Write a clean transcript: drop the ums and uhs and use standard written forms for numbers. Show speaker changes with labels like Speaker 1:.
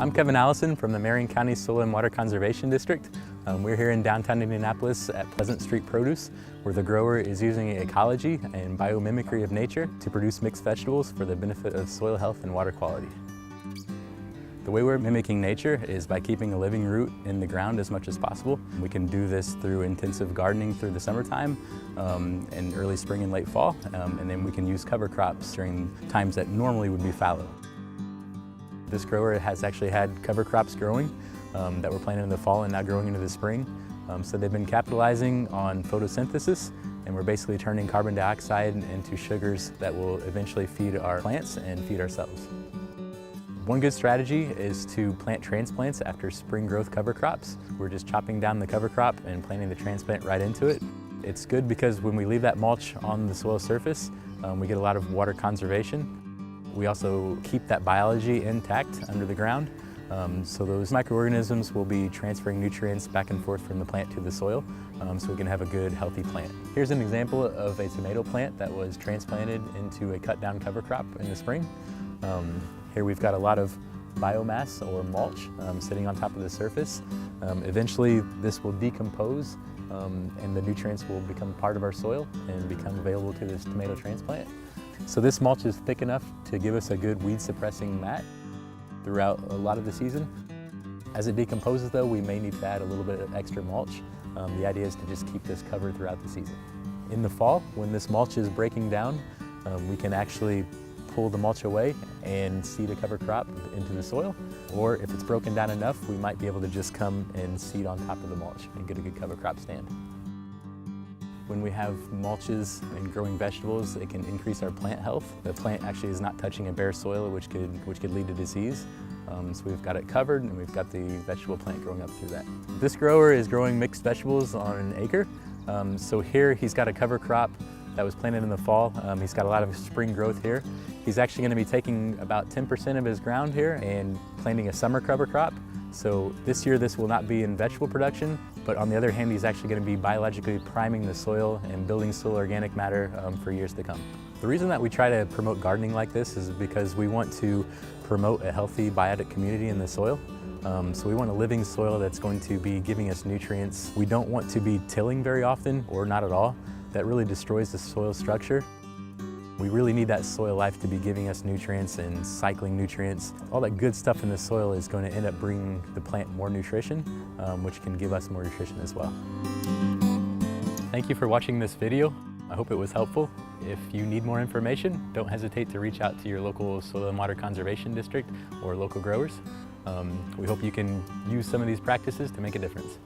Speaker 1: I'm Kevin Allison from the Marion County Soil and Water Conservation District. We're here in downtown Indianapolis at Pleasant Street Produce, where the grower is using ecology and biomimicry of nature to produce mixed vegetables for the benefit of soil health and water quality. The way we're mimicking nature is by keeping a living root in the ground as much as possible. We can do this through intensive gardening through the summertime and early spring and late fall, and then we can use cover crops during times that normally would be fallow. This grower has actually had cover crops growing that were planted in the fall and now growing into the spring. So they've been capitalizing on photosynthesis, and we're basically turning carbon dioxide into sugars that will eventually feed our plants and feed ourselves. One good strategy is to plant transplants after spring growth cover crops. We're just chopping down the cover crop and planting the transplant right into it. It's good because when we leave that mulch on the soil surface, we get a lot of water conservation. We also keep that biology intact under the ground. So those microorganisms will be transferring nutrients back and forth from the plant to the soil, so we can have a good, healthy plant. Here's an example of a tomato plant that was transplanted into a cut down cover crop in the spring. Here we've got a lot of biomass or mulch sitting on top of the surface. Eventually this will decompose and the nutrients will become part of our soil and become available to this tomato transplant. So this mulch is thick enough to give us a good weed suppressing mat throughout a lot of the season. As it decomposes though, we may need to add a little bit of extra mulch. The idea is to just keep this covered throughout the season. In the fall, when this mulch is breaking down, we can actually pull the mulch away and seed a cover crop into the soil. Or if it's broken down enough, we might be able to just come and seed on top of the mulch and get a good cover crop stand. When we have mulches and growing vegetables, it can increase our plant health. The plant actually is not touching a bare soil, which could lead to disease. So we've got it covered and we've got the vegetable plant growing up through that. This grower is growing mixed vegetables on an acre. So here he's got a cover crop that was planted in the fall. He's got a lot of spring growth here. He's actually going to be taking about 10% of his ground here and planting a summer cover crop. So this year this will not be in vegetable production, but on the other hand he's actually going to be biologically priming the soil and building soil organic matter for years to come. The reason that we try to promote gardening like this is because we want to promote a healthy biotic community in the soil. So we want a living soil that's going to be giving us nutrients. We don't want to be tilling very often or not at all. That really destroys the soil structure. We really need that soil life to be giving us nutrients and cycling nutrients. All that good stuff in the soil is going to end up bringing the plant more nutrition, which can give us more nutrition as well. Thank you for watching this video. I hope it was helpful. If you need more information, don't hesitate to reach out to your local Soil and Water Conservation District or local growers. We hope you can use some of these practices to make a difference.